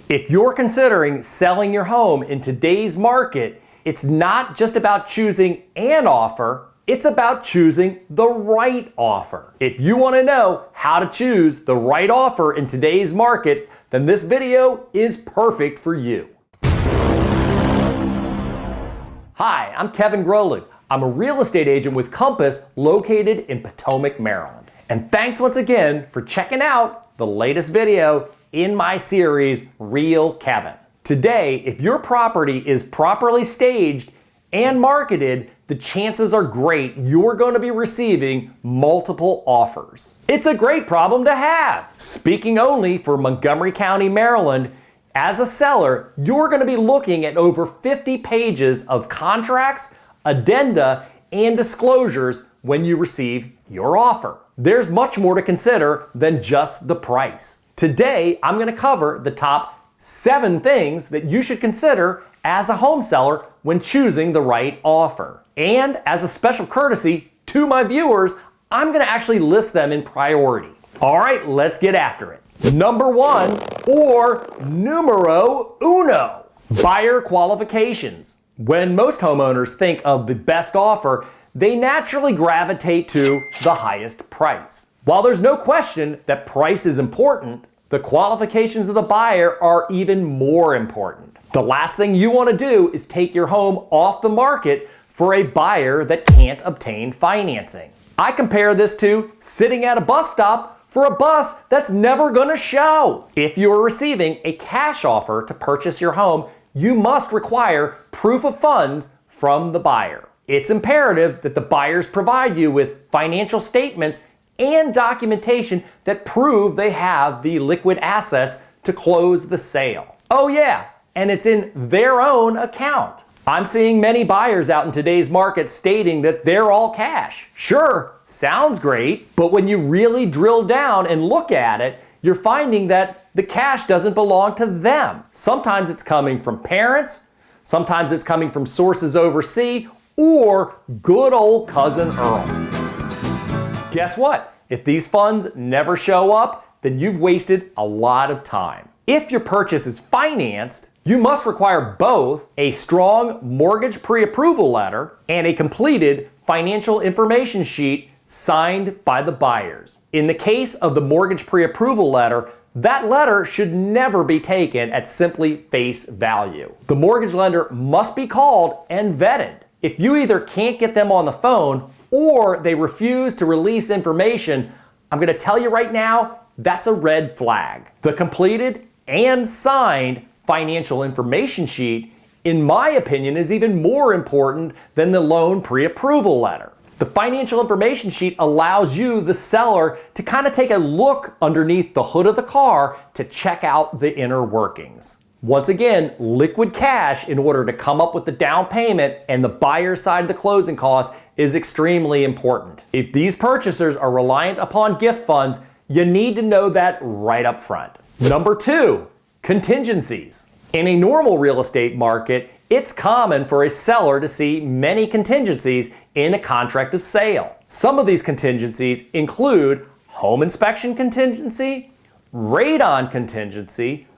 If you're considering selling your home in today's market, it's not just about choosing an offer, it's about choosing the right offer. If you want to know how to choose the right offer in today's market, then this video is perfect for you. Hi, I'm Kevin Grolig. I'm a real estate agent with Compass located in Potomac, Maryland. And thanks once again for checking out the latest video in my series, Real Kevin. Today, if your property is properly staged and marketed, the chances are great you're going to be receiving multiple offers. It's a great problem to have. Speaking only for Montgomery County, Maryland, as a seller, you're going to be looking at over 50 pages of contracts, addenda, and disclosures when you receive your offer. There's much more to consider than just the price. Today, I'm going to cover the top 7 things that you should consider as a home seller when choosing the right offer. And as a special courtesy to my viewers, I'm going to actually list them in priority. All right, let's get after it. Number 1, or numero uno, buyer qualifications. When most homeowners think of the best offer, they naturally gravitate to the highest price. While there's no question that price is important, the qualifications of the buyer are even more important. The last thing you want to do is take your home off the market for a buyer that can't obtain financing. I compare this to sitting at a bus stop for a bus that's never going to show. If you are receiving a cash offer to purchase your home, you must require proof of funds from the buyer. It's imperative that the buyers provide you with financial statements and documentation that prove they have the liquid assets to close the sale. Oh yeah, and it's in their own account. I'm seeing many buyers out in today's market stating that they're all cash. Sure, sounds great, but when you really drill down and look at it, you're finding that the cash doesn't belong to them. Sometimes it's coming from parents, sometimes it's coming from sources overseas, or good old cousin Earl. Guess what? If these funds never show up, then you've wasted a lot of time. If your purchase is financed, you must require both a strong mortgage pre-approval letter and a completed financial information sheet signed by the buyers. In the case of the mortgage pre-approval letter, that letter should never be taken at simply face value. The mortgage lender must be called and vetted. If you either can't get them on the phone or they refuse to release information, I'm going to tell you right now, that's a red flag. The completed and signed financial information sheet, in my opinion, is even more important than the loan pre-approval letter. The financial information sheet allows you, the seller, to kind of take a look underneath the hood of the car to check out the inner workings. Once again, liquid cash in order to come up with the down payment and the buyer's side of the closing costs is extremely important. If these purchasers are reliant upon gift funds, you need to know that right up front. Number 2, contingencies. In a normal real estate market, it's common for a seller to see many contingencies in a contract of sale. Some of these contingencies include home inspection contingency, radon contingency,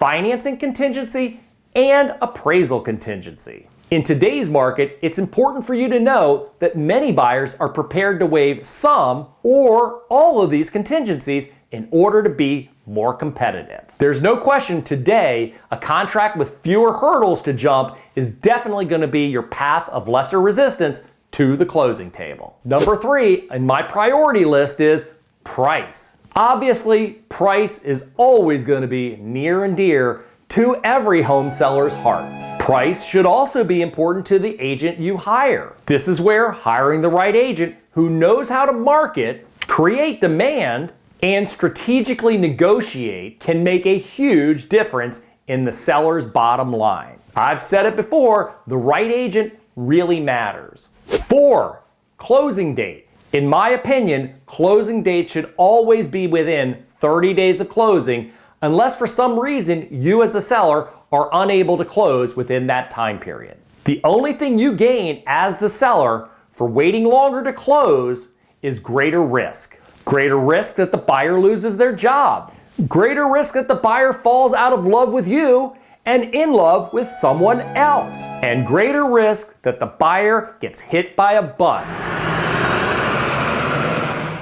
financing contingency, and appraisal contingency. In today's market, it's important for you to know that many buyers are prepared to waive some or all of these contingencies in order to be more competitive. There's no question today, a contract with fewer hurdles to jump is definitely going to be your path of lesser resistance to the closing table. Number 3 in my priority list is price. Obviously, price is always going to be near and dear to every home seller's heart. Price should also be important to the agent you hire. This is where hiring the right agent who knows how to market, create demand, and strategically negotiate can make a huge difference in the seller's bottom line. I've said it before, the right agent really matters. 4, closing date. In my opinion, closing date should always be within 30 days of closing, unless for some reason you as the seller are unable to close within that time period. The only thing you gain as the seller for waiting longer to close is greater risk. Greater risk that the buyer loses their job. Greater risk that the buyer falls out of love with you and in love with someone else. And greater risk that the buyer gets hit by a bus.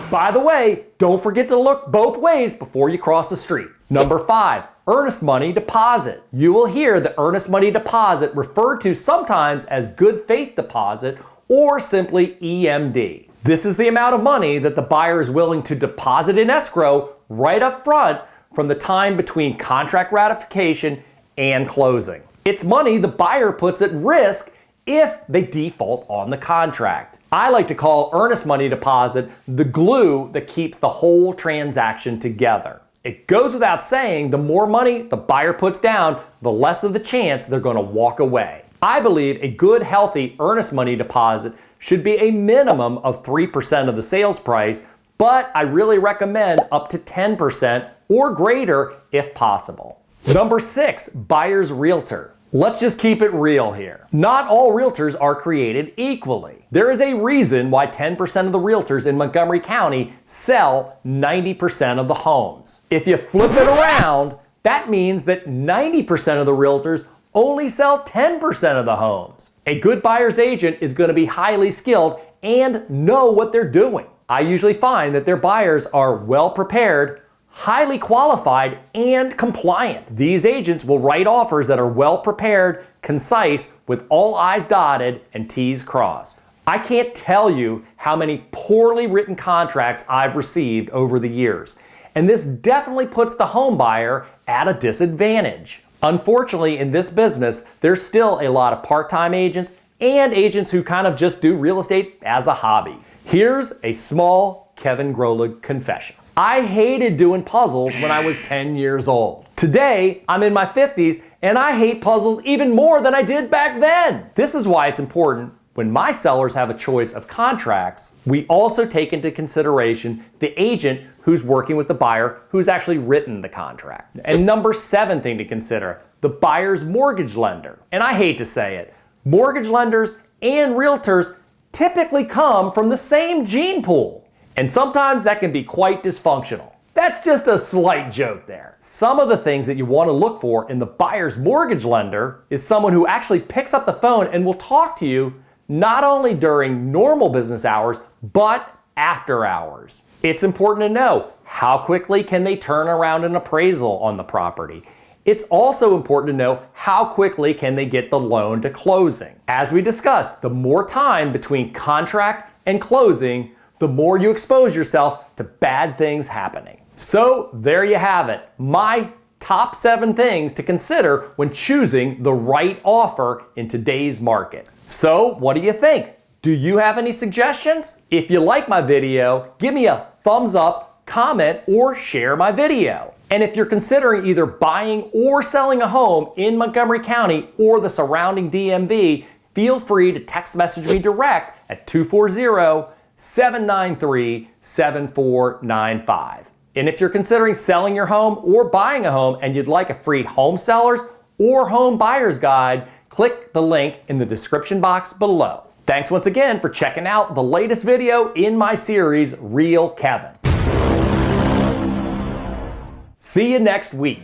By the way, don't forget to look both ways before you cross the street. Number 5, earnest money deposit. You will hear the earnest money deposit referred to sometimes as good faith deposit or simply EMD. This is the amount of money that the buyer is willing to deposit in escrow right up front from the time between contract ratification and closing. It's money the buyer puts at risk if they default on the contract. I like to call earnest money deposit the glue that keeps the whole transaction together. It goes without saying, the more money the buyer puts down, the less of the chance they're going to walk away. I believe a good, healthy earnest money deposit should be a minimum of 3% of the sales price, but I really recommend up to 10% or greater if possible. Number 6, buyer's realtor. Let's just keep it real here. Not all realtors are created equally. There is a reason why 10% of the realtors in Montgomery County sell 90% of the homes. If you flip it around, that means that 90% of the realtors only sell 10% of the homes. A good buyer's agent is going to be highly skilled and know what they're doing. I usually find that their buyers are well prepared, highly qualified, and compliant. These agents will write offers that are well prepared, concise, with all I's dotted and T's crossed. I can't tell you how many poorly written contracts I've received over the years, and this definitely puts the home buyer at a disadvantage. Unfortunately, in this business, there's still a lot of part-time agents and agents who kind of just do real estate as a hobby. Here's a small Kevin Grolig confession. I hated doing puzzles when I was 10 years old. Today, I'm in my 50s and I hate puzzles even more than I did back then. This is why it's important when my sellers have a choice of contracts, we also take into consideration the agent who's working with the buyer who's actually written the contract. And number 7 thing to consider, the buyer's mortgage lender. And I hate to say it, mortgage lenders and realtors typically come from the same gene pool. And sometimes that can be quite dysfunctional. That's just a slight joke there. Some of the things that you want to look for in the buyer's mortgage lender is someone who actually picks up the phone and will talk to you not only during normal business hours, but after hours. It's important to know how quickly can they turn around an appraisal on the property. It's also important to know how quickly can they get the loan to closing. As we discussed, the more time between contract and closing, the more you expose yourself to bad things happening. So there you have it, my top 7 things to consider when choosing the right offer in today's market. So what do you think? Do you have any suggestions? If you like my video, give me a thumbs up, comment, or share my video. And if you're considering either buying or selling a home in Montgomery County or the surrounding DMV, feel free to text message me direct at 240-793-7495. And if you're considering selling your home or buying a home and you'd like a free home sellers or home buyer's guide, click the link in the description box below. Thanks once again for checking out the latest video in my series, Real Kevin. See you next week.